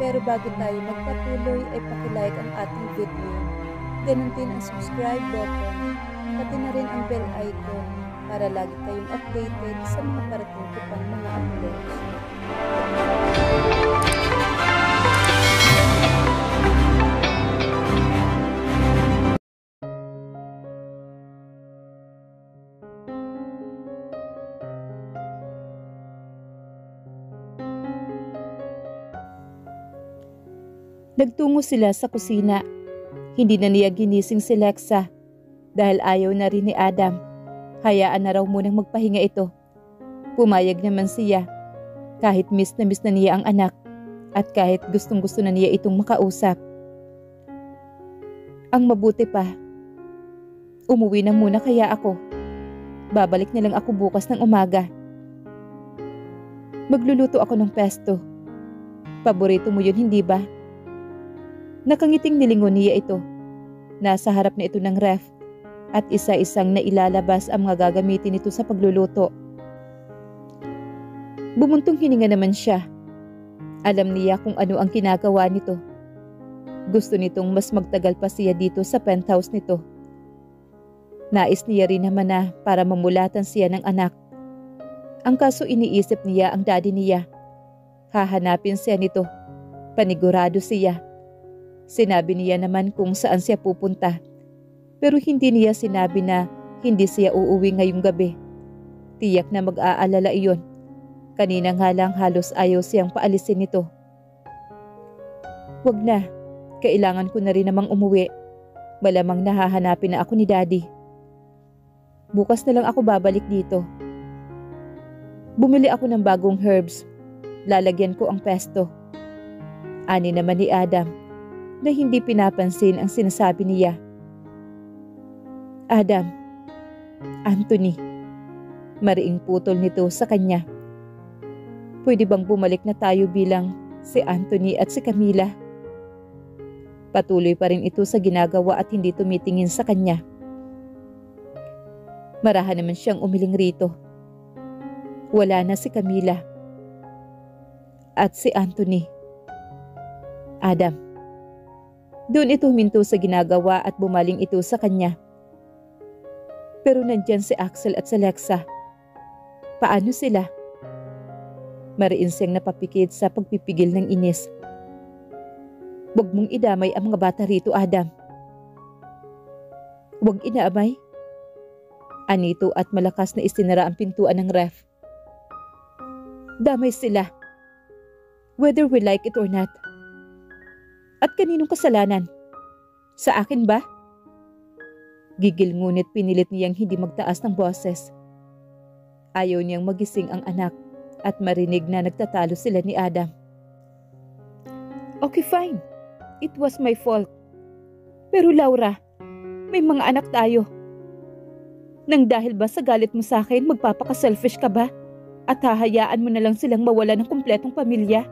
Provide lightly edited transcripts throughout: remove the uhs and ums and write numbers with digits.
Pero bago tayo magpatuloy ay pakilike ang ating video. Ganun din ang subscribe button, pati na rin ang bell icon para lagi kayong updated sa mga parating ko pang mga uploads. Nagtungo sila sa kusina. Hindi na niya ginising si Lexa dahil ayaw na rin ni Adam. Hayaan na raw munang magpahinga ito. Pumayag naman siya kahit miss na niya ang anak at kahit gustong gusto na niya itong makausap. Ang mabuti pa, umuwi na muna kaya ako. Babalik na lang ako bukas ng umaga. Magluluto ako ng pesto. Paborito mo yun, hindi ba? Nakangiting nilingon niya ito. Nasa harap na ito ng ref at isa-isang nailalabas ang mga gagamitin nito sa pagluluto. Bumuntong hininga naman siya. Alam niya kung ano ang ginagawa nito. Gusto nitong mas magtagal pa siya dito sa penthouse nito. Nais niya rin naman na para mamulatan siya ng anak. Ang kaso iniisip niya ang daddy niya. Hahanapin siya nito. Panigurado siya. Sinabi niya naman kung saan siya pupunta. Pero hindi niya sinabi na hindi siya uuwi ngayong gabi. Tiyak na mag-aalala iyon. Kanina nga lang halos ayaw siyang paalisin nito. Wag na. Kailangan ko na rin namang umuwi. Malamang nahahanapin na ako ni daddy. Bukas na lang ako babalik dito. Bumili ako ng bagong herbs. Lalagyan ko ang pesto. Ani naman ni Adam na hindi pinapansin ang sinasabi niya. Adam, Anthony, mariing putol nito sa kanya. Pwede bang bumalik na tayo bilang si Anthony at si Camila? Patuloy pa rin ito sa ginagawa at hindi tumitingin sa kanya. Marahan naman siyang umiling rito. Wala na si Camila at si Anthony. Adam, doon ito huminto sa ginagawa at bumaling ito sa kanya. Pero nandyan si Axel at si Lexa. Paano sila? Mariin siyang napapikit sa pagpipigil ng inis. Huwag mong idamay ang mga bata rito, Adam. Huwag inaamay. Anito at malakas na isinara ang pintuan ng ref. Damay sila. Whether we like it or not. At kaninong kasalanan? Sa akin ba? Gigil ngunit pinilit niyang hindi magtaas ng boses. Ayaw niyang magising ang anak at marinig na nagtatalo sila ni Adam. Okay, fine. It was my fault. Pero Laura, may mga anak tayo. Nang dahil ba sa galit mo sa akin, magpapaka-selfish ka ba? At hahayaan mo na lang silang mawala ng kumpletong pamilya?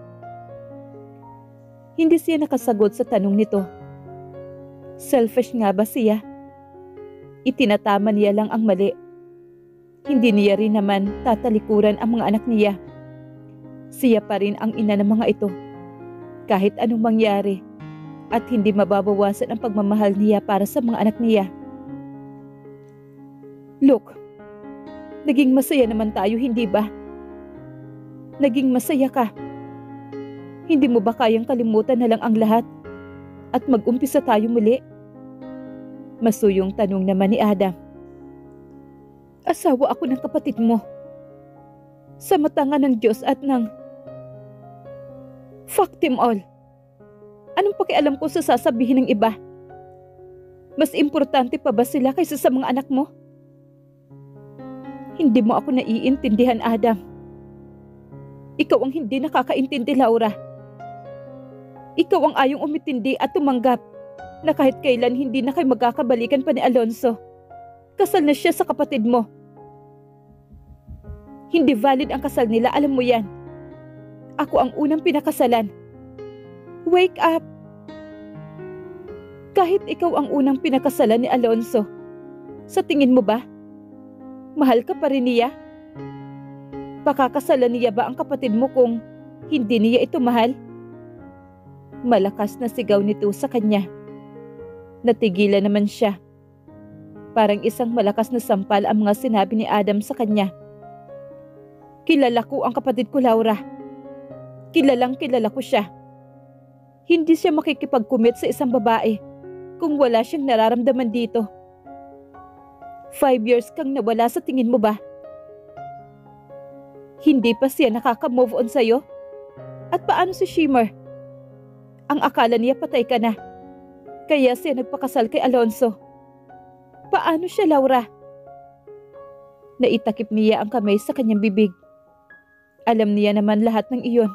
Hindi siya nakasagot sa tanong nito. Selfish nga ba siya? Itinatama niya lang ang mali. Hindi niya rin naman tatalikuran ang mga anak niya. Siya pa rin ang ina ng mga ito. Kahit anong mangyari at hindi mababawasan ang pagmamahal niya para sa mga anak niya. Look, naging masaya naman tayo, hindi ba? Naging masaya ka. Hindi mo ba kayang kalimutan na lang ang lahat at mag-umpisa tayo muli? Masuyong tanong naman ni Adam. Asawa ako ng kapatid mo. Sa mata nga ng Diyos at ng... Fuck them all. Anong pakialam ko sa sasabihin ng iba? Mas importante pa ba sila kaysa sa mga anak mo? Hindi mo ako naiintindihan, Adam. Ikaw ang hindi nakakaintindi, Laura. Ikaw ang ayong umitindi at tumanggap na kahit kailan hindi na kayo magkakabalikan pa ni Alonzo. Kasal na siya sa kapatid mo. Hindi valid ang kasal nila, alam mo yan. Ako ang unang pinakasalan. Wake up! Kahit ikaw ang unang pinakasalan ni Alonzo, sa tingin mo ba, mahal ka pa rin niya? Pakakasalan niya ba ang kapatid mo kung hindi niya ito mahal? Malakas na sigaw nito sa kanya. Natigilan naman siya. Parang isang malakas na sampal ang mga sinabi ni Adam sa kanya. Kilala ko ang kapatid ko, Laura. Kilalang kilala ko siya. Hindi siya makikipag-commit sa isang babae kung wala siyang nararamdaman dito. 5 years kang nawala, sa tingin mo ba? Hindi pa siya nakaka-move on sa'yo? At paano si Shimmer? Ang akala niya patay ka na. Kaya siya nagpakasal kay Alonso. Paano siya, Laura? Naitakip niya ang kamay sa kanyang bibig. Alam niya naman lahat ng iyon.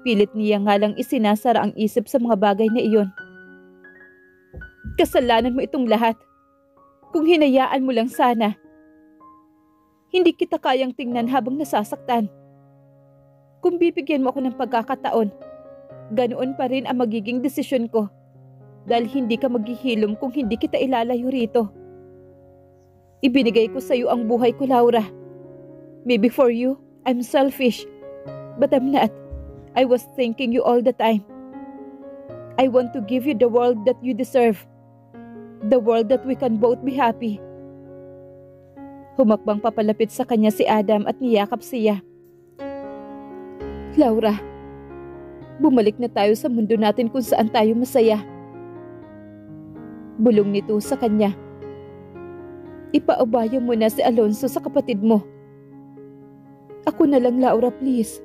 Pilit niya nga lang isinasara ang isip sa mga bagay na iyon. Kasalanan mo itong lahat. Kung hinayaan mo lang sana. Hindi kita kayang tingnan habang nasasaktan. Kung bibigyan mo ako ng pagkakataon, ganoon pa rin ang magiging desisyon ko. Dahil hindi ka maghihilom kung hindi kita ilalayo rito. Ibinigay ko sa iyo ang buhay ko, Laura. Maybe for you, I'm selfish. But I'm not. I was thinking you all the time. I want to give you the world that you deserve. The world that we can both be happy. Humakbang papalapit sa kanya si Adam at niyakap siya. Laura, bumalik na tayo sa mundo natin kung saan tayo masaya. Bulong nito sa kanya. Ipaubaya mo na si Alonso sa kapatid mo. Ako na lang, Laura, please.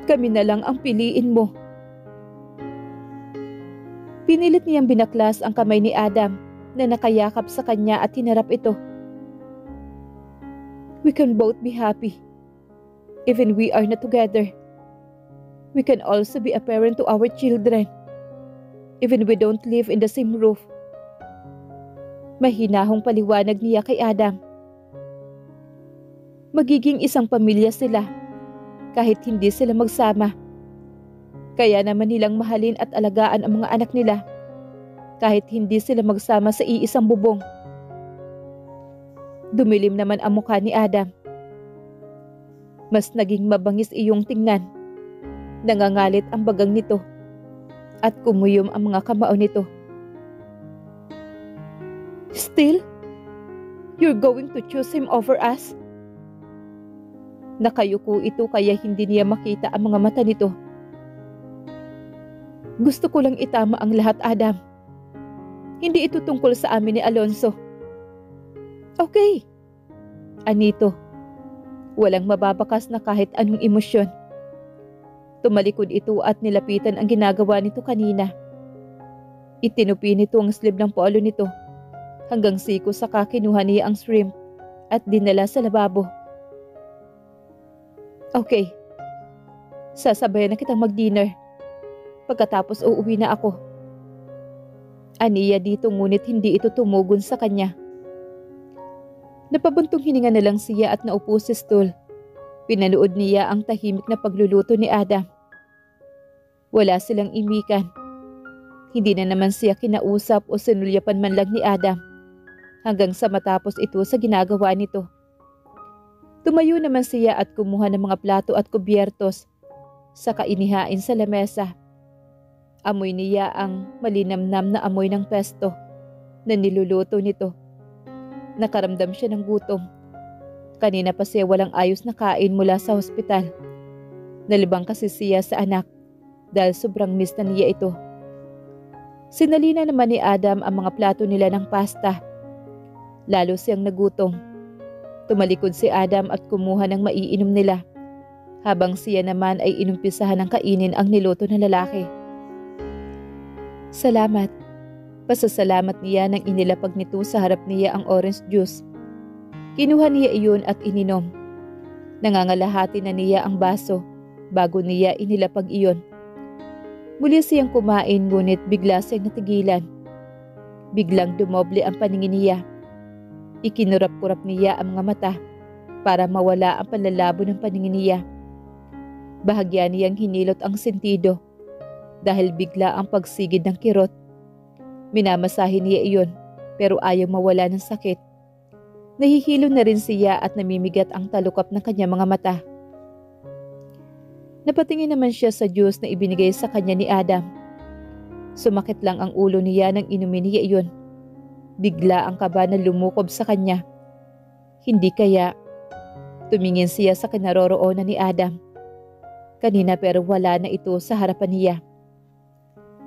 Kami na lang ang piliin mo. Pinilit niyang binaklas ang kamay ni Adam na nakayakap sa kanya at hinarap ito. We can both be happy. Even we are not together. We can also be a parent to our children. Even we don't live in the same roof. Mahinahong paliwanag niya kay Adam. Magiging isang pamilya sila kahit hindi sila magsama. Kaya naman nilang mahalin at alagaan ang mga anak nila kahit hindi sila magsama sa iisang bubong. Dumilim naman ang mukha ni Adam. Mas naging mabangis iyong tingnan. Nangangalit ang bagang nito at kumuyom ang mga kamao nito. Still? You're going to choose him over us? Nakayuko ito kaya hindi niya makita ang mga mata nito. Gusto ko lang itama ang lahat, Adam. Hindi ito tungkol sa amin ni Alonso. Okay. Anito, walang mababakas na kahit anong emosyon. Tumalikod ito at nilapitan ang ginagawa nito kanina. Itinupi nito ang sleeve ng polo nito hanggang siko saka kinuha niya ang shrimp at dinala sa lababo. Okay. Sasabayan na kitang mag-dinner. Pagkatapos uuwi na ako. Aniya dito ngunit hindi ito tumugon sa kanya. Napabuntong hininga na lang siya at naupo sa stool. Pinanood niya ang tahimik na pagluluto ni Adam. Wala silang imikan. Hindi na naman siya kinausap o sinulyapan man lang ni Adam. Hanggang sa matapos ito sa ginagawa nito. Tumayo naman siya at kumuha ng mga plato at kubyertos. Saka inihain sa lamesa. Amoy niya ang malinamnam na amoy ng pesto na niluluto nito. Nakaramdam siya ng gutom. Kanina pa siya walang ayos na kain mula sa hospital. Nalibang kasi siya sa anak dahil sobrang miss na niya ito. Sinalina naman ni Adam ang mga plato nila ng pasta. Lalo siyang nagutom. Tumalikod si Adam at kumuha ng maiinom nila. Habang siya naman ay inumpisahan ng kainin ang niluto ng lalaki. Salamat. Pasasalamat niya nang inilapag nito sa harap niya ang orange juice. Kinuha niya iyon at ininom. Nangangalahati na niya ang baso bago niya inilapag iyon. Muli siyang kumain ngunit bigla siyang natigilan. Biglang dumoble ang paningin niya. Ikinurap-kurap niya ang mga mata para mawala ang panlalabo ng paningin niya. Bahagya niyang hinilot ang sentido dahil bigla ang pagsigid ng kirot. Minamasahin niya iyon pero ayaw mawala ng sakit. Nahihilo na rin siya at namimigat ang talukap ng kanyang mga mata. Napatingin naman siya sa juice na ibinigay sa kanya ni Adam. Sumakit lang ang ulo niya nang inumin niya iyon. Bigla ang kaba na lumukob sa kanya. Hindi kaya. Tumingin siya sa kinaroroonan ni Adam. Kanina pero wala na ito sa harapan niya.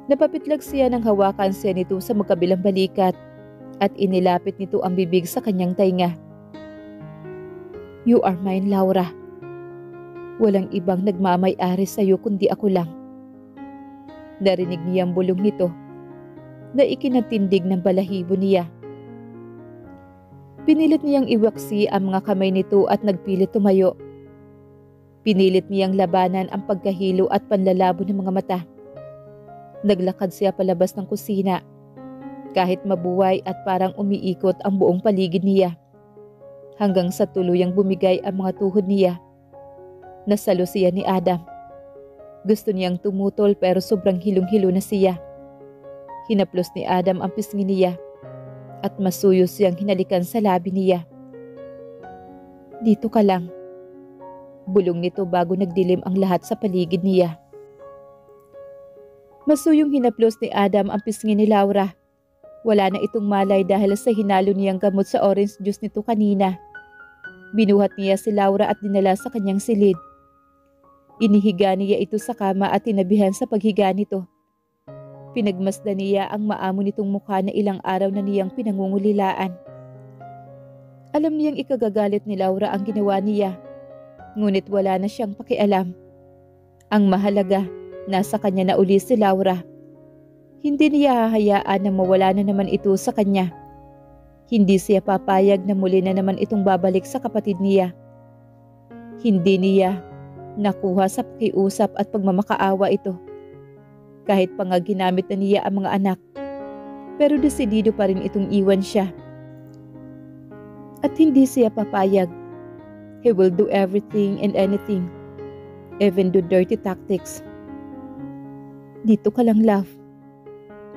Napapitlag siya nang hawakan siya nito sa magkabilang balikat at inilapit nito ang bibig sa kanyang tainga. You are mine, Laura. Walang ibang nagmamay-ari sa iyo kundi ako lang. Narinig niyang bulong nito na ikinatindig ng balahibo niya. Pinilit niyang iwaksi ang mga kamay nito at nagpilit tumayo. Pinilit niyang labanan ang pagkahilo at panlalabo ng mga mata. Naglakad siya palabas ng kusina, kahit mabuhay at parang umiikot ang buong paligid niya. Hanggang sa tuluyang bumigay ang mga tuhod niya. Nasalo siya ni Adam. Gusto niyang tumutol pero sobrang hilong-hilo na siya. Hinaplos ni Adam ang pisngi niya at masuyo siyang hinalikan sa labi niya. Dito ka lang. Bulong nito bago nagdilim ang lahat sa paligid niya. Masuyong hinaplos ni Adam ang pisngi ni Laura. Wala na itong malay dahil sa hinalo niyang gamot sa orange juice nito kanina. Binuhat niya si Laura at dinala sa kanyang silid. Inihiga niya ito sa kama at tinabihan sa paghiga nito. Pinagmasdan niya ang maamo nitong mukha na ilang araw na niyang pinangungulilaan. Alam niyang ikagagalit ni Laura ang ginawa niya, ngunit wala na siyang pakialam. Ang mahalaga, nasa kanya na uli si Laura. Hindi niya hahayaan na mawala na naman ito sa kanya. Hindi siya papayag na muli na naman itong babalik sa kapatid niya. Hindi niya nakuha sa pakiusap at pagmamakaawa ito. Kahit pa nga ginamit na niya ang mga anak, pero desidido pa rin itong iwan siya. At hindi siya papayag. He will do everything and anything, even do dirty tactics. Dito ka lang, love.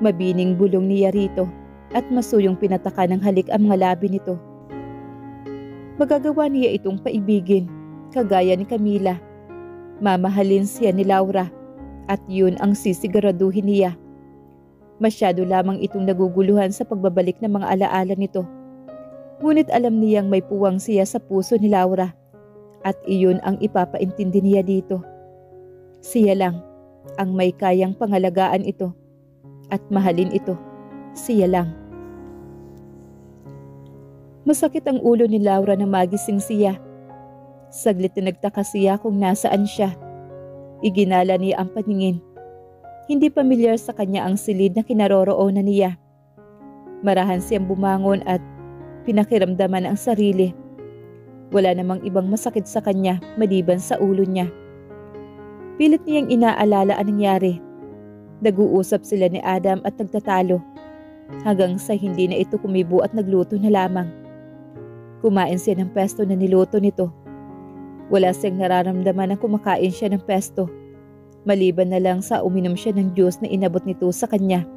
Mabining bulong niya rito at masuyong pinataka ng halik ang mga labi nito. Magagawa niya itong paibigin, kagaya ni Camila. Mamahalin siya ni Laura at yun ang sisiguraduhin niya. Masyado lamang itong naguguluhan sa pagbabalik ng mga alaala nito. Ngunit alam niyang may puwang siya sa puso ni Laura at iyon ang ipapaintindi niya dito. Siya lang ang may kayang pangalagaan ito at mahalin ito. Siya lang. Masakit ang ulo ni Laura na magising siya. Saglit na nagtaka siya kung nasaan siya. Iginala niya ang paningin. Hindi pamilyar sa kanya ang silid na kinaroroonan niya. Marahan siyang bumangon at pinakiramdaman ang sarili. Wala namang ibang masakit sa kanya maliban sa ulo niya. Pilit niyang inaalala ang nangyari. Nag-uusap sila ni Adam at nagtatalo. Hanggang sa hindi na ito kumibo at nagluto na lamang. Kumain siya ng pesto na niluto nito. Wala siyang nararamdaman na kumakain siya ng pesto. Maliban na lang sa uminom siya ng juice na inabot nito sa kanya.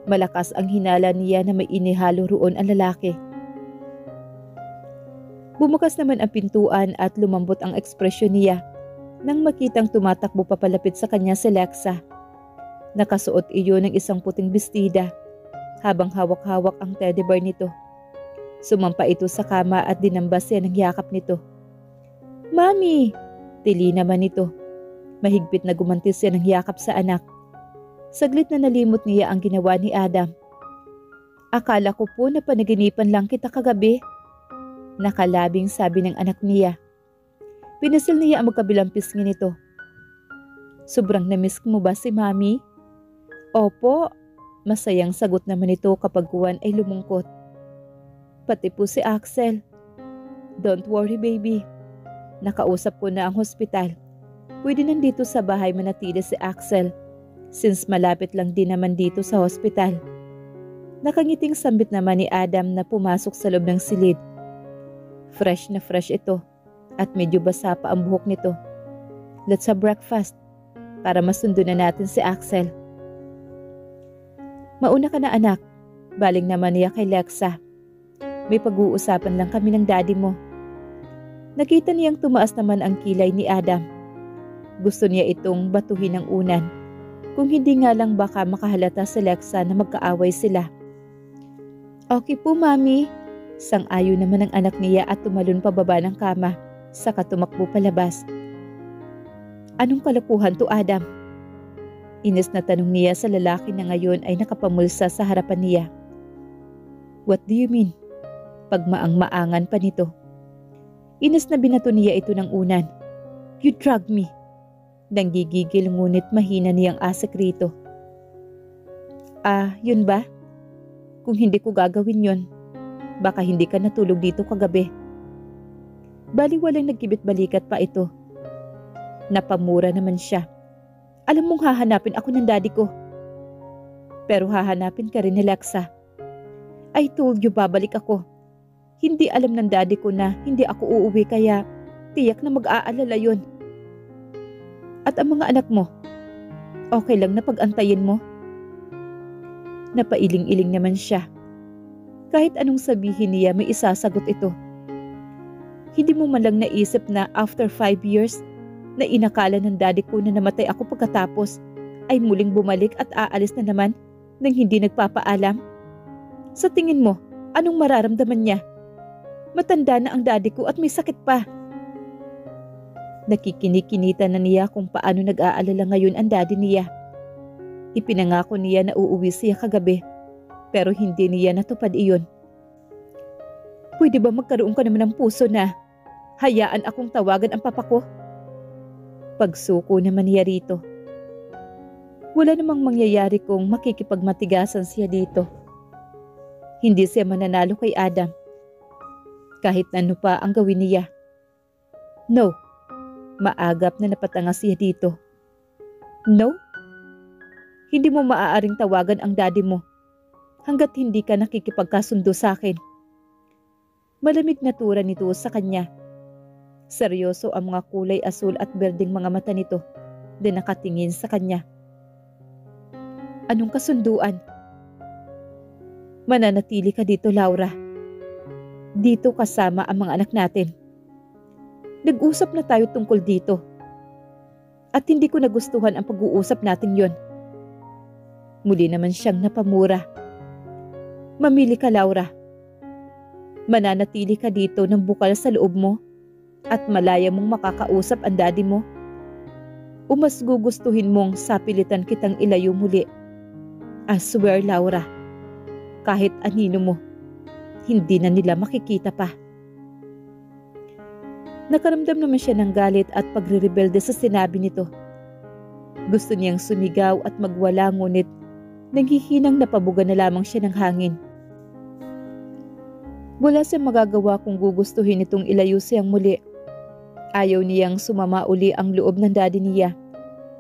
Malakas ang hinala niya na may inihalo roon ang lalaki. Bumukas naman ang pintuan at lumambot ang ekspresyon niya nang makitang tumatakbo papalapit sa kanya si Lexa. Nakasuot iyon ng isang puting bestida habang hawak-hawak ang teddy bear nito. Sumampa ito sa kama at dinambas siya ng yakap nito. Mami! Tili naman ito. Mahigpit na gumanti siya ng yakap sa anak. Saglit na nalimot niya ang ginawa ni Adam. Akala ko po na panaginipan lang kita kagabi. Nakalabing sabi ng anak niya. Pinasil niya ang magkabilang pisngi nito. Sobrang namiss mo ba si Mami? Opo. Masayang sagot naman ito kapag Juan ay lumungkot. Pati po si Axel. Don't worry baby. Nakausap ko na ang hospital. Pwede nandito sa bahay manatili si Axel since malapit lang din naman dito sa hospital. Nakangiting sambit naman ni Adam na pumasok sa loob ng silid. Fresh na fresh ito at medyo basa pa ang buhok nito. Let's have breakfast para masundo na natin si Axel. Mauna ka na anak. Baling naman niya kay Lexa. May pag-uusapan lang kami ng daddy mo. Nakita niyang tumaas naman ang kilay ni Adam. Gusto niya itong batuhin ng unan. Kung hindi nga lang baka makahalata si Lexa na magkaaway sila. Okay po, Mami. Sang-ayon naman ang anak niya at tumalon pababa ng kama, saka tumakbo palabas. Anong kalokohan to, Adam? Inis na tanong niya sa lalaki na ngayon ay nakapamulsa sa harapan niya. What do you mean? Pagmaang-maangan pa nito. Inis na binato niya ito ng unan. You drugged me. Nanggigigil ngunit mahina niyang asik rito. Yun ba? Kung hindi ko gagawin yun, baka hindi ka natulog dito kagabi. Baliwalang nagkibit-balikat pa ito. Napamura naman siya. Alam mong hahanapin ako ng daddy ko. Pero hahanapin ka rin ni Lexa. I told you babalik ako. Hindi alam ng daddy ko na hindi ako uuwi kaya tiyak na mag-aalala yun. At ang mga anak mo, okay lang na pag-antayin mo? Napailing-iling naman siya. Kahit anong sabihin niya may isasagot ito. Hindi mo man lang naisip na after 5 years na inakala ng daddy ko na namatay ako pagkatapos ay muling bumalik at aalis na naman nang hindi nagpapaalam? Sa tingin mo, anong mararamdaman niya? Matanda na ang daddy ko at may sakit pa. Nakikinikinita na niya kung paano nag-aalala ngayon ang daddy niya. Ipinangako niya na uuwi siya kagabi, pero hindi niya natupad iyon. Pwede ba magkaroon ka naman ng puso na hayaan akong tawagan ang papa ko? Pagsuko naman niya rito. Wala namang mangyayari kung makikipagmatigasan siya dito. Hindi siya mananalo kay Adam. Kahit ano pa ang gawin niya. No. Maagap na napatanga siya dito. No? Hindi mo maaaring tawagan ang daddy mo hanggat hindi ka nakikipagkasundo sa akin. Malamig na tura nito sa kanya. Seryoso ang mga kulay asul at berdeng mga mata nito na nakatingin sa kanya. Anong kasunduan? Mananatili ka dito, Laura. Dito kasama ang mga anak natin. Nag-usap na tayo tungkol dito. At hindi ko nagustuhan ang pag-uusap natin yon. Muli naman siyang napamura. Mamili ka, Laura. Mananatili ka dito ng bukal sa loob mo at malaya mong makakausap ang daddy mo. O mas gugustuhin mong sapilitan kitang ilayo muli. I swear, Laura, kahit anino mo, hindi na nila makikita pa. Nakaramdam naman siya ng galit at pagre-rebelde sa sinabi nito. Gusto niyang sumigaw at magwala ngunit nanghihinang napabuga na lamang siya ng hangin. Wala siyang magagawa kung gugustuhin itong ilayo siyang muli. Ayaw niyang sumama uli ang loob ng daddy niya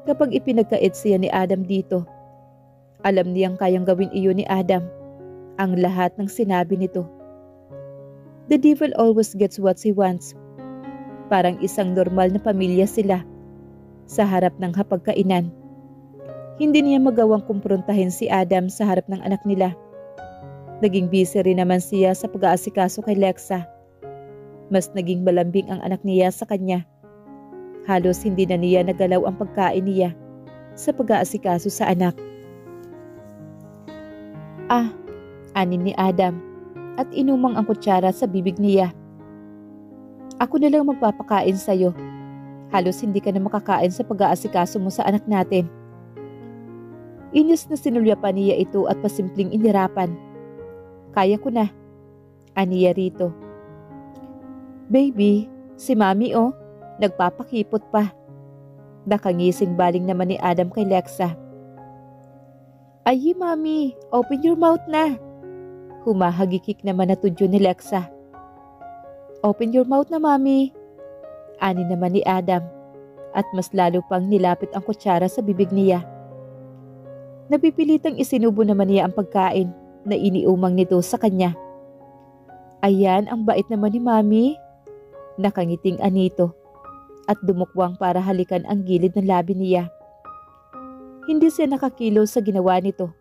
kapag ipinagkait siya ni Adam dito. Alam niyang kayang gawin iyon ni Adam, ang lahat ng sinabi nito. The devil always gets what he wants. Parang isang normal na pamilya sila sa harap ng hapagkainan. Hindi niya magawang kumprontahin si Adam sa harap ng anak nila. Naging busy rin naman siya sa pag-aasikaso kay Lexa. Mas naging malambing ang anak niya sa kanya. Halos hindi na niya nagalaw ang pagkain niya sa pag-aasikaso sa anak. Anin ni Adam at inumang ang kutsara sa bibig niya. Ako na lang magpapakain sa'yo. Halos hindi ka na makakain sa pag-aasikaso mo sa anak natin. Inis na sinulya pa niya ito at pasimpleng inirapan. Kaya ko na. Aniya rito. Baby, si Mami nagpapakipot pa. Nakangising baling naman ni Adam kay Lexa. Ay, Mami, open your mouth na. Humahagikik naman na tudyo ni Lexa. Open your mouth na, Mami. Ani naman ni Adam at mas lalo pang nilapit ang kutsara sa bibig niya. Napipilitang isinubo naman niya ang pagkain na iniumang nito sa kanya. Ayan, ang bait naman ni Mami. Nakangiting anito at dumukwang para halikan ang gilid ng labi niya. Hindi siya nakakilos sa ginawa nito.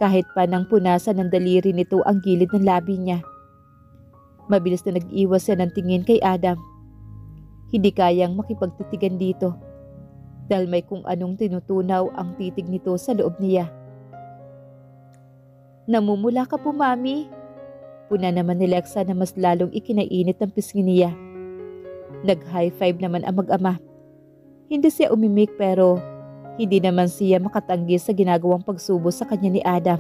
Kahit pa nang punasan ng daliri nito ang gilid ng labi niya. Mabilis na nag-iwas siya ng tingin kay Adam. Hindi kayang makipagtitigan dito. dahil may kung anong tinutunaw ang titig nito sa loob niya. "Namumula ka po, Mami." Puna naman ni Lexa na mas lalong ikinainit ang pisngi niya. Nag-high five naman ang mag-ama. Hindi siya umimik pero hindi naman siya makatanggi sa ginagawang pagsubo sa kanya ni Adam.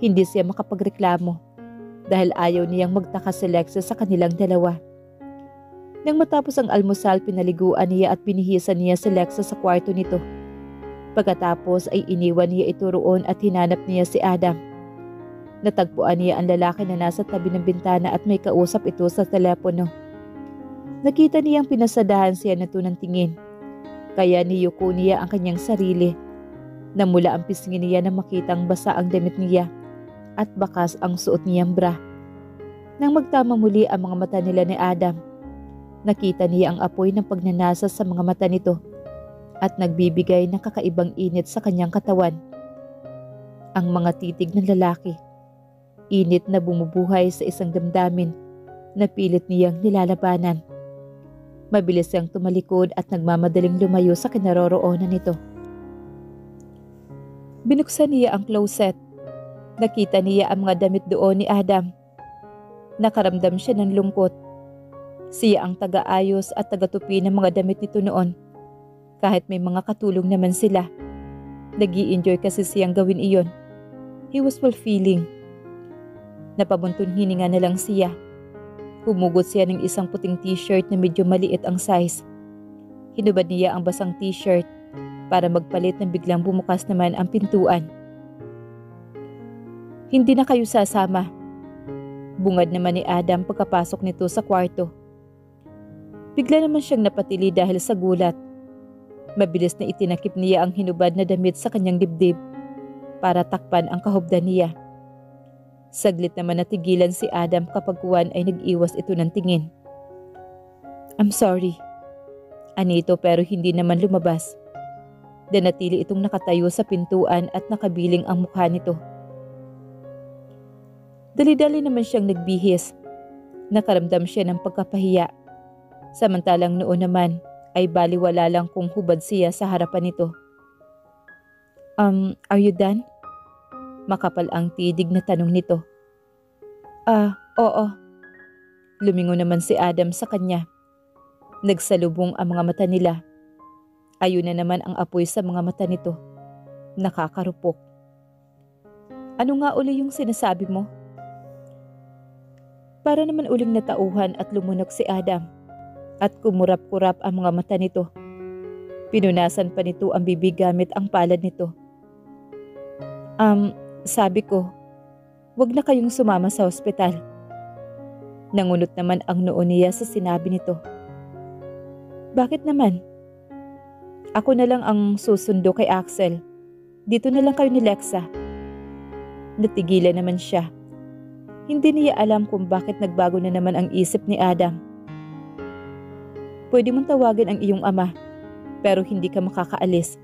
Hindi siya makapagreklamo dahil ayaw niyang magtaka si Lexa sa kanilang dalawa. Nang matapos ang almusal, pinaliguan niya at binihisan niya si Lexa sa kwarto nito. Pagkatapos ay iniwan niya ito roon at hinanap niya si Adam. Natagpuan niya ang lalaki na nasa tabi ng bintana at may kausap ito sa telepono. Nakita niyang pinasadahan siya nito ng tingin. Kaya niyuko niya ang kanyang sarili. Namula ang pisngi niya na makitang basa ang damit niya at bakas ang suot niyang bra. Nang magtama muli ang mga mata nila ni Adam, nakita niya ang apoy ng pagnanasa sa mga mata nito at nagbibigay ng kakaibang init sa kanyang katawan. Ang mga titig ng lalaki, init na bumubuhay sa isang damdamin na pilit niyang nilalabanan. Mabilis siyang tumalikod at nagmamadaling lumayo sa kinaroroonan nito. Binuksan niya ang closet. Nakita niya ang mga damit doon ni Adam. Nakaramdam siya ng lungkot. Siya ang taga-ayos at taga-tupi ng mga damit nito noon. Kahit may mga katulong naman sila. Nag-i-enjoy kasi siyang gawin iyon. He was fulfilling. Napabuntun hininga na lang siya. Humugot siya ng isang puting t-shirt na medyo maliit ang size. Hinubad niya ang basang t-shirt para magpalit nang biglang bumukas naman ang pintuan. "Hindi na kayo sasama." Bungad naman ni Adam pagkapasok nito sa kwarto. Bigla naman siyang napatili dahil sa gulat. Mabilis na itinakip niya ang hinubad na damit sa kanyang dibdib para takpan ang kahubdan niya. Saglit naman natigilan si Adam kapag kuwan ay nag-iwas ito ng tingin. "I'm sorry." Anito pero hindi naman lumabas. Nanatili itong nakatayo sa pintuan at nakabiling ang mukha nito. Dali-dali naman siyang nagbihis. Nakaramdam siya ng pagkapahiya. Samantalang noon naman ay baliwala lang kung hubad siya sa harapan nito. Are you done?" Makapal ang tidig na tanong nito. Oo." Lumingon naman si Adam sa kanya. Nagsalubong ang mga mata nila. Ayun na naman ang apoy sa mga mata nito. Nakakarupok. "Ano nga uli yung sinasabi mo?" Para naman uling natauhan at lumunok si Adam at kumurap-kurap ang mga mata nito. Pinunasan pa nito ang bibig gamit ang palad nito. Sabi ko, wag na kayong sumama sa ospital." Nangunot naman ang noo niya sa sinabi nito. "Bakit naman? Ako na lang ang susundo kay Axel. Dito na lang kayo ni Lexa." Natigilan naman siya. Hindi niya alam kung bakit nagbago na naman ang isip ni Adam. "Pwede mong tawagan ang iyong ama, pero hindi ka makakaalis.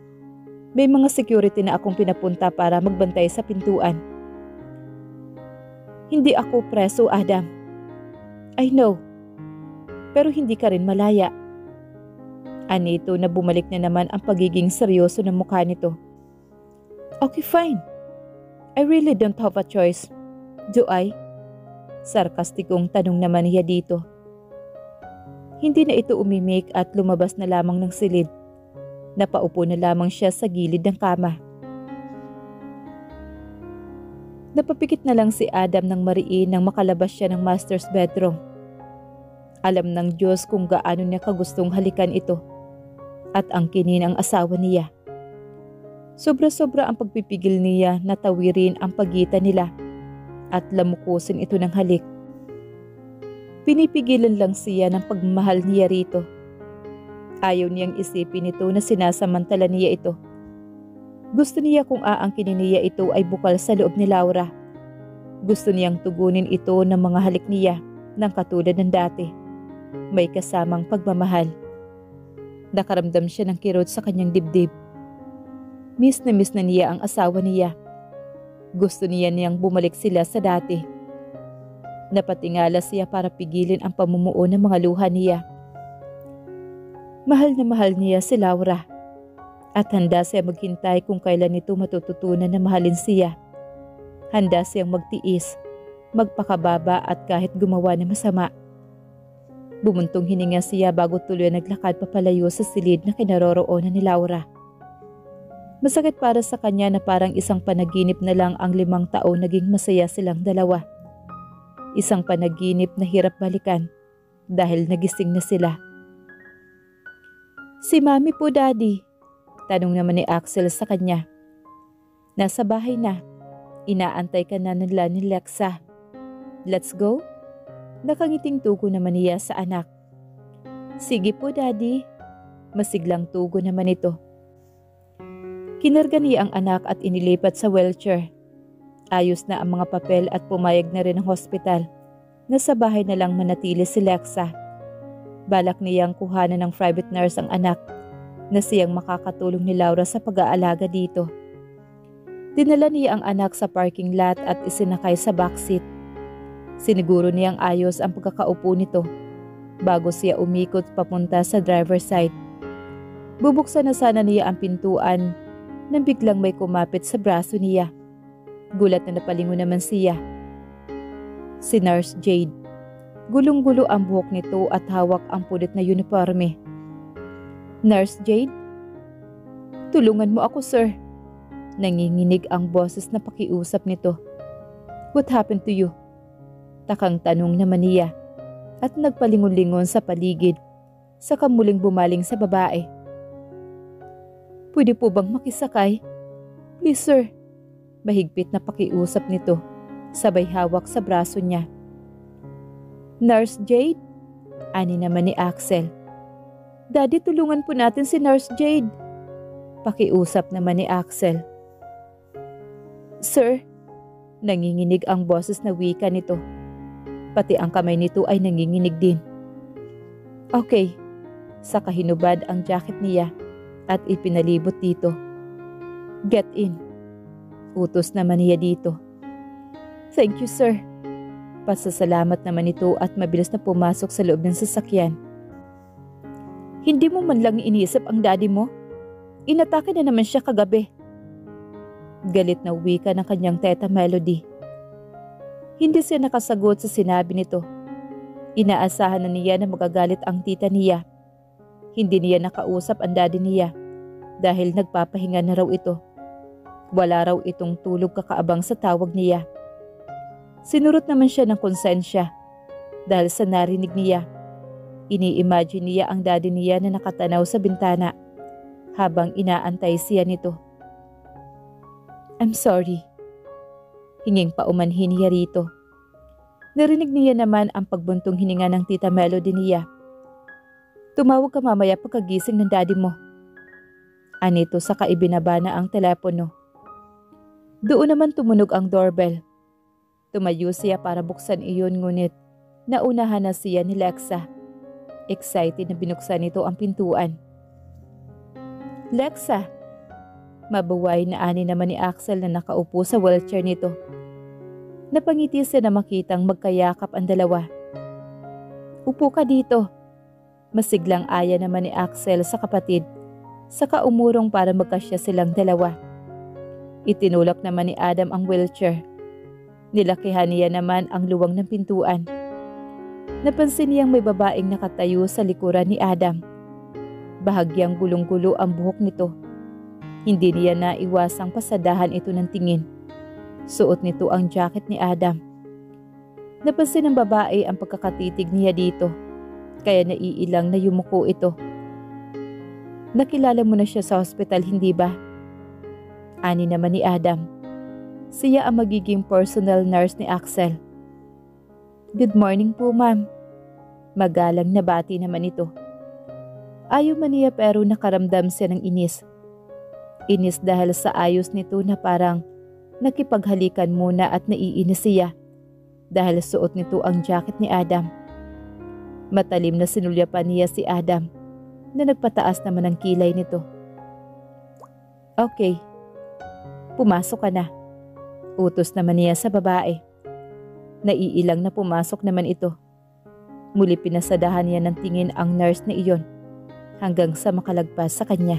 May mga security na akong pinapunta para magbantay sa pintuan." "Hindi ako preso, Adam." "I know. Pero hindi ka rin malaya." Anito na bumalik na naman ang pagiging seryoso ng mukha nito. "Okay, fine. I really don't have a choice. Do I?" Sarkastikong tanong naman niya dito. Hindi na ito umimik at lumabas na lamang ng silid. Napaupo na lamang siya sa gilid ng kama. Napapikit na lang si Adam ng mariin nang makalabas siya ng master's bedroom. Alam ng Diyos kung gaano niya kagustong halikan ito at angkinin ang asawa niya. Sobra-sobra ang pagpipigil niya na tawirin ang pagitan nila at lamukusin ito ng halik. Pinipigilan lang siya ng pagmamahal niya rito. Ayaw niyang isipin ito na sinasamantala niya ito. Gusto niya kung aangkinin niya ito ay bukal sa loob ni Laura. Gusto niyang tugunin ito ng mga halik niya ng katulad ng dati. May kasamang pagmamahal. Nakaramdam siya ng kirot sa kanyang dibdib. Miss na niya ang asawa niya. Gusto niyang bumalik sila sa dati. Napatingala siya para pigilin ang pamumuo ng mga luha niya. Mahal na mahal niya si Laura at handa siya maghintay kung kailan nito matututunan na mahalin siya. Handa siyang magtiis, magpakababa at kahit gumawa ng masama. Bumuntong hininga siya bago tuloy naglakad papalayo sa silid na kinaroroonan ni Laura. Masakit para sa kanya na parang isang panaginip na lang ang 5 taon naging masaya silang dalawa. Isang panaginip na hirap balikan dahil nagising na sila. Si Mami po, Daddy. Tanong naman ni Axel sa kanya. Nasa bahay na. Inaantay ka na nila ni Lexa. Let's go? Nakangiting tugo naman niya sa anak. Sige po, Daddy. Masiglang tugo naman ito. Kinarga niya ang anak at inilipat sa wheelchair. Ayos na ang mga papel at pumayag na rin ang hospital. Nasa bahay na lang manatili si Lexa. Balak niyang kuhanan ng private nurse ang anak na siyang makakatulong ni Laura sa pag-aalaga dito. Dinala niya ang anak sa parking lot at isinakay sa backseat. Siniguro niyang ayos ang pagkakaupo nito bago siya umikot papunta sa driver's side. Bubuksan na sana niya ang pintuan nang biglang may kumapit sa braso niya. Gulat na napalingon naman siya. Si Nurse Jade. Gulong-gulo ang buhok nito at hawak ang pulit na uniforme. Nurse Jade? Tulungan mo ako, sir. Nanginginig ang boses na pakiusap nito. What happened to you? Takang tanong naman niya at nagpalingon-lingon sa paligid, saka muling bumaling sa babae. Pwede po bang makisakay? Please, sir. Mahigpit na pakiusap nito, sabay hawak sa braso niya. Nurse Jade? Ani naman ni Axel. Daddy, tulungan po natin si Nurse Jade. Pakiusap naman ni Axel. Sir, nanginginig ang boses na wika nito. Pati ang kamay nito ay nanginginig din. Okay, saka hinubad ang jacket niya at ipinalibot dito. Get in. Utos naman niya dito. Thank you, sir. Pasasalamat naman ito at mabilis na pumasok sa loob ng sasakyan. Hindi mo man lang iniisip ang daddy mo? Inatake na naman siya kagabi. Galit na wika ng kanyang teta Melody. Hindi siya nakasagot sa sinabi nito. Inaasahan na niya na magagalit ang tita niya. Hindi niya nakausap ang daddy niya dahil nagpapahinga na raw ito. Wala raw itong tulog kakaabang sa tawag niya. Sinurot naman siya ng konsensya dahil sa narinig niya. Ini-imagine niya ang daddy niya na nakatanaw sa bintana habang inaantay siya nito. I'm sorry. Hinging paumanhin niya rito. Narinig niya naman ang pagbuntong hininga ng tita Melody niya. Tumawag ka mamaya pagkagising ng daddy mo. Anito saka ibinaba na ang telepono. Doon naman tumunog ang doorbell. Tumayo siya para buksan iyon ngunit naunahan na siya ni Lexa. Excited na binuksan nito ang pintuan. Lexa! Mabuway na ani naman ni Axel na nakaupo sa wheelchair nito. Napangiti siya na makitang magkayakap ang dalawa. Upo ka dito. Masiglang aya naman ni Axel sa kapatid, saka umurong para magkasya silang dalawa. Itinulak naman ni Adam ang wheelchair. Nilakihan niya naman ang luwang ng pintuan. Napansin niyang may babaeng nakatayo sa likuran ni Adam. Bahagyang gulong-gulo ang buhok nito. Hindi niya naiwasang pasadahan ito ng tingin. Suot nito ang jacket ni Adam. Napansin ng babae ang pagkakatitig niya dito. Kaya naiilang na yumuko ito. Nakilala mo na siya sa hospital, hindi ba? Ani naman ni Adam. Siya ang magiging personal nurse ni Axel. Good morning po, ma'am. Magalang na bati naman ito. Ayaw man niya pero nakaramdam siya ng inis. Inis dahil sa ayos nito na parang nakipaghalikan muna at naiinis siya dahil suot nito ang jacket ni Adam. Matalim na sinulyapan niya si Adam na nagpataas naman ang kilay nito. Okay, pumasok ka na. Utos naman niya sa babae. Naiilang na pumasok naman ito. Muli pinasadahan niya ng tingin ang nurse na iyon hanggang sa makalagpas sa kanya.